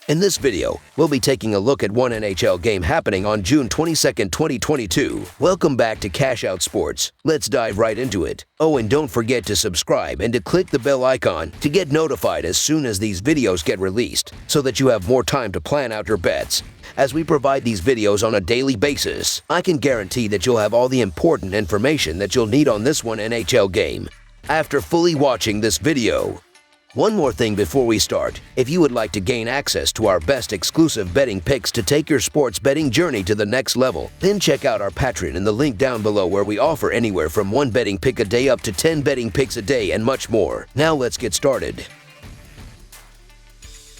In this video, we'll be taking a look at one NHL game happening on June 22, 2022. Welcome back to Cash Out Sports. Let's dive right into it. Oh, and don't forget to subscribe and to click the bell icon to get notified as soon as these videos get released, so that you have more time to plan out your bets. As we provide these videos on a daily basis, I can guarantee that you'll have all the important information that you'll need on this one NHL game after fully watching this video. One more thing before we start. If you would like to gain access to our best exclusive betting picks to take your sports betting journey to the next level, then check out our Patreon in the link down below, where we offer anywhere from 1 betting pick a day up to 10 betting picks a day and much more. Now let's get started.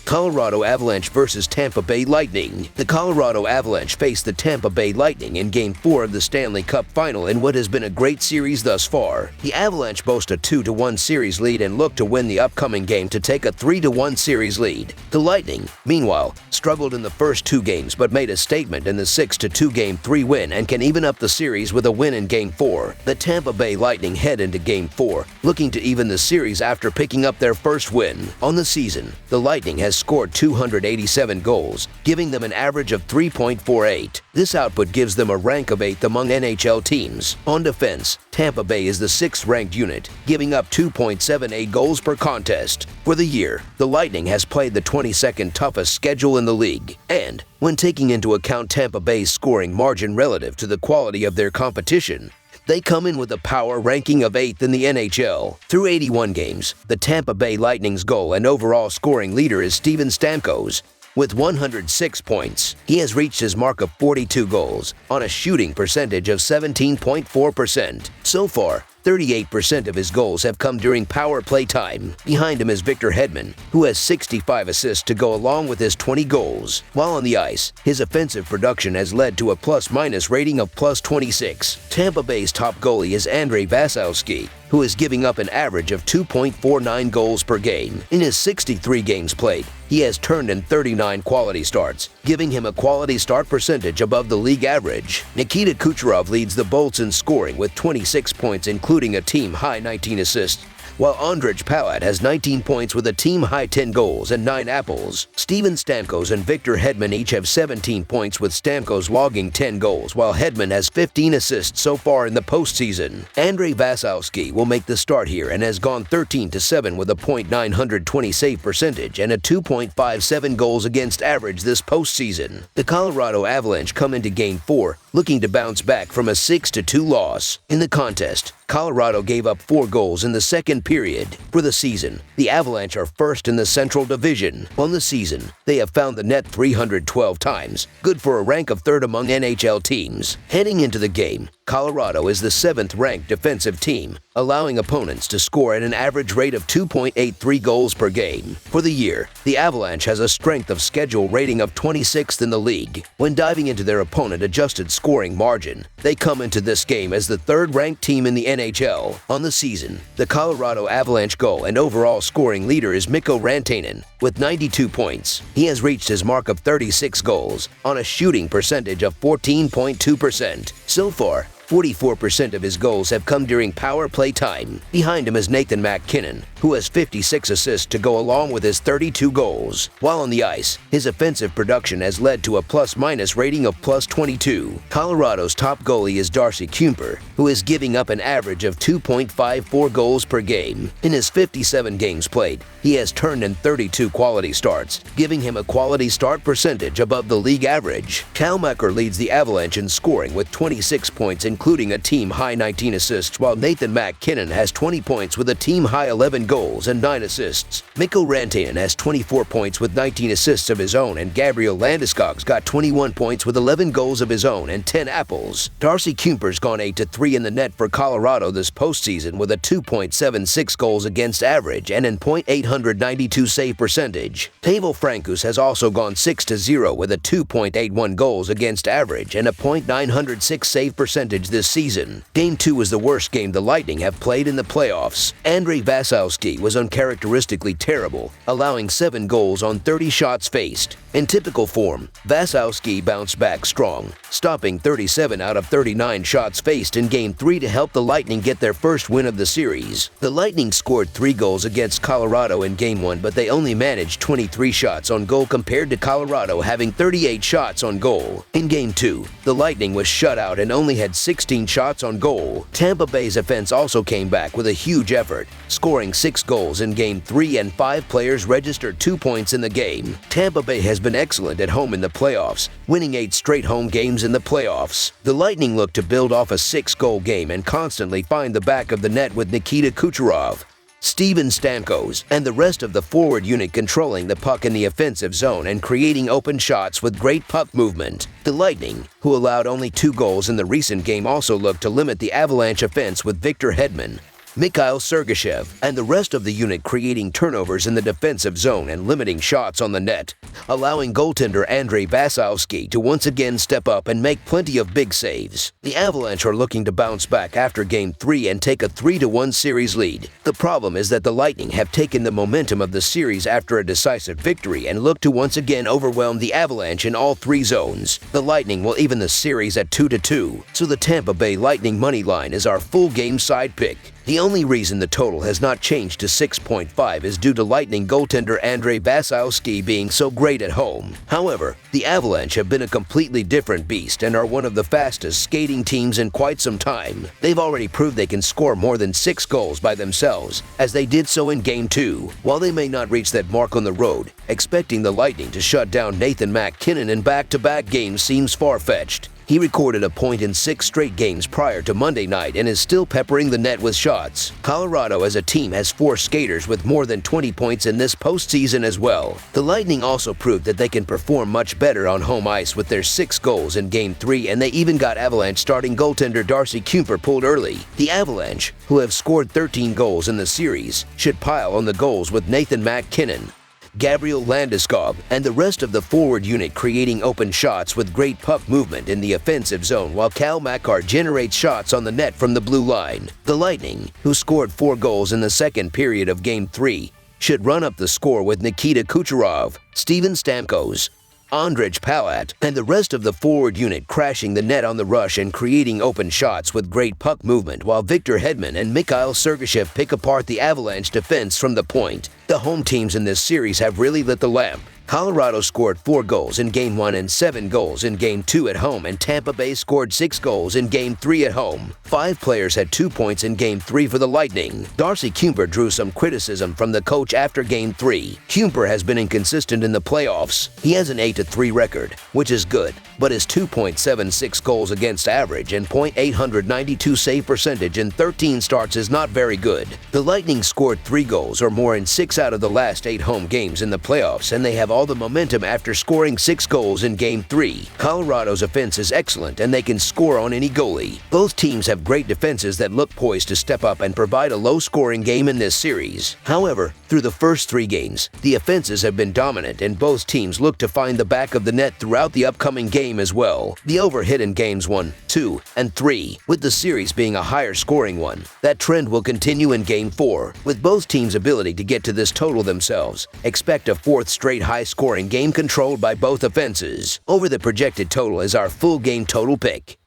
Colorado Avalanche versus Tampa Bay Lightning. The Colorado Avalanche faced the Tampa Bay Lightning in Game 4 of the Stanley Cup Final in what has been a great series thus far. The Avalanche boast a 2-1 series lead and look to win the upcoming game to take a 3-1 series lead. The Lightning, meanwhile, struggled in the first 2 games but made a statement in the 6-2 Game 3 win and can even up the series with a win in Game 4. The Tampa Bay Lightning head into Game 4 looking to even the series after picking up their first win. On the season, the Lightning has scored 287 goals, giving them an average of 3.48. This output gives them a rank of 8th among NHL teams. On defense, Tampa Bay is the 6th-ranked unit, giving up 2.78 goals per contest. For the year, the Lightning has played the 22nd toughest schedule in the league, and when taking into account Tampa Bay's scoring margin relative to the quality of their competition, they come in with a power ranking of 8th in the NHL. Through 81 games, the Tampa Bay Lightning's goal and overall scoring leader is Steven Stamkos, with 106 points. He has reached his mark of 42 goals on a shooting percentage of 17.4%. So far, 38% of his goals have come during power play time. Behind him is Victor Hedman, who has 65 assists to go along with his 20 goals. While on the ice, his offensive production has led to a plus-minus rating of +26. Tampa Bay's top goalie is Andrei Vasilevskiy, who is giving up an average of 2.49 goals per game. In his 63 games played, he has turned in 39 quality starts, giving him a quality start percentage above the league average. Nikita Kucherov leads the Bolts in scoring with 26 points, including a team-high 19 assists, while Ondrej Palat has 19 points with a team-high 10 goals and 9 apples. Steven Stamkos and Victor Hedman each have 17 points, with Stamkos logging 10 goals, while Hedman has 15 assists so far in the postseason. Andrei Vasilevskiy will make the start here and has gone 13-7 with a .920 save percentage and a 2.57 goals against average this postseason. The Colorado Avalanche come into Game 4 looking to bounce back from a 6-2 loss. In the contest, Colorado gave up 4 goals in the second period. For the season, the Avalanche are first in the Central Division. On the season, they have found the net 312 times, good for a rank of 3rd among NHL teams. Heading into the game, Colorado is the 7th-ranked defensive team, allowing opponents to score at an average rate of 2.83 goals per game. For the year, the Avalanche has a strength of schedule rating of 26th in the league. When diving into their opponent-adjusted scoring margin, they come into this game as the 3rd-ranked team in the NHL. On the season, the Colorado Avalanche goal and overall scoring leader is Mikko Rantanen, with 92 points. He has reached his mark of 36 goals on a shooting percentage of 14.2%. So far, 44% of his goals have come during power play time. Behind him is Nathan MacKinnon, who has 56 assists to go along with his 32 goals. While on the ice, his offensive production has led to a plus-minus rating of +22. Colorado's top goalie is Darcy Kuemper, who is giving up an average of 2.54 goals per game. In his 57 games played, he has turned in 32 quality starts, giving him a quality start percentage above the league average. Cal Makar leads the Avalanche in scoring with 26 points, including a team-high 19 assists, while Nathan MacKinnon has 20 points with a team-high 11 goals and 9 assists. Mikko Rantanen has 24 points with 19 assists of his own, and Gabriel Landeskog's got 21 points with 11 goals of his own and 10 apples. Darcy Kuemper's gone 8-3 in the net for Colorado this postseason with a 2.76 goals against average and an .892 save percentage. Pavel Francouz has also gone 6-0 with a 2.81 goals against average and a .906 save percentage this season. Game 2 is the worst game the Lightning have played in the playoffs. Andrei Vasilevskiy D was uncharacteristically terrible, allowing 7 goals on 30 shots faced. In typical form, Vasilevskiy bounced back strong, stopping 37 out of 39 shots faced in Game 3 to help the Lightning get their first win of the series. The Lightning scored 3 goals against Colorado in Game 1, but they only managed 23 shots on goal compared to Colorado having 38 shots on goal. In Game 2, the Lightning was shut out and only had 16 shots on goal. Tampa Bay's offense also came back with a huge effort, scoring 6 goals in Game 3 and 5 players registered 2 points in the game. Tampa Bay has been excellent at home in the playoffs, winning 8 straight home games in the playoffs. The Lightning look to build off a 6-goal game and constantly find the back of the net with Nikita Kucherov, Steven Stamkos, and the rest of the forward unit controlling the puck in the offensive zone and creating open shots with great puck movement. The Lightning, who allowed only 2 goals in the recent game, also looked to limit the Avalanche offense with Victor Hedman, Mikhail Sergachev, and the rest of the unit creating turnovers in the defensive zone and limiting shots on the net, allowing goaltender Andrei Vasilevskiy to once again step up and make plenty of big saves. The Avalanche are looking to bounce back after Game 3 and take a 3-1 series lead. The problem is that the Lightning have taken the momentum of the series after a decisive victory and look to once again overwhelm the Avalanche in all 3 zones. The Lightning will even the series at 2-2, so the Tampa Bay Lightning money line is our full game side pick. The only reason the total has not changed to 6.5 is due to Lightning goaltender Andrei Vasilevskiy being so great at home. However, the Avalanche have been a completely different beast and are one of the fastest skating teams in quite some time. They've already proved they can score more than 6 goals by themselves, as they did so in Game 2. While they may not reach that mark on the road, expecting the Lightning to shut down Nathan MacKinnon in back-to-back games seems far-fetched. He recorded a point in 6 straight games prior to Monday night and is still peppering the net with shots. Colorado as a team has 4 skaters with more than 20 points in this postseason as well. The Lightning also proved that they can perform much better on home ice with their 6 goals in Game 3, and they even got Avalanche starting goaltender Darcy Kuemper pulled early. The Avalanche, who have scored 13 goals in the series, should pile on the goals with Nathan MacKinnon, Gabriel Landeskog, and the rest of the forward unit creating open shots with great puck movement in the offensive zone while Cal Makar generates shots on the net from the blue line. The Lightning, who scored 4 goals in the second period of Game 3, should run up the score with Nikita Kucherov, Steven Stamkos, Ondrej Palat, and the rest of the forward unit crashing the net on the rush and creating open shots with great puck movement while Victor Hedman and Mikhail Sergachev pick apart the Avalanche defense from the point. The home teams in this series have really lit the lamp. Colorado scored 4 goals in Game 1 and 7 goals in Game 2 at home, and Tampa Bay scored 6 goals in Game 3 at home. 5 players had 2 points in Game 3 for the Lightning. Darcy Kuemper drew some criticism from the coach after Game 3. Kuemper has been inconsistent in the playoffs. He has an 8-3 record, which is good, but his 2.76 goals against average and .892 save percentage in 13 starts is not very good. The Lightning scored 3 goals or more in 6 out of the last 8 home games in the playoffs, and they have all the momentum after scoring 6 goals in Game 3. Colorado's offense is excellent and they can score on any goalie. Both teams have great defenses that look poised to step up and provide a low-scoring game in this series. However, through the first 3 games, the offenses have been dominant and both teams look to find the back of the net throughout the upcoming game as well. The overhit in Games 1, 2, and 3, with the series being a higher scoring one. That trend will continue in Game 4, with both teams' ability to get to this total themselves. Expect a 4th straight high-scoring game controlled by both offenses. Over the projected total is our full game total pick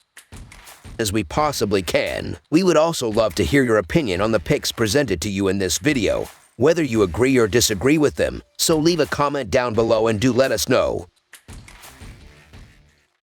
as we possibly can. We would also love to hear your opinion on the picks presented to you in this video, whether you agree or disagree with them, so leave a comment down below and do let us know.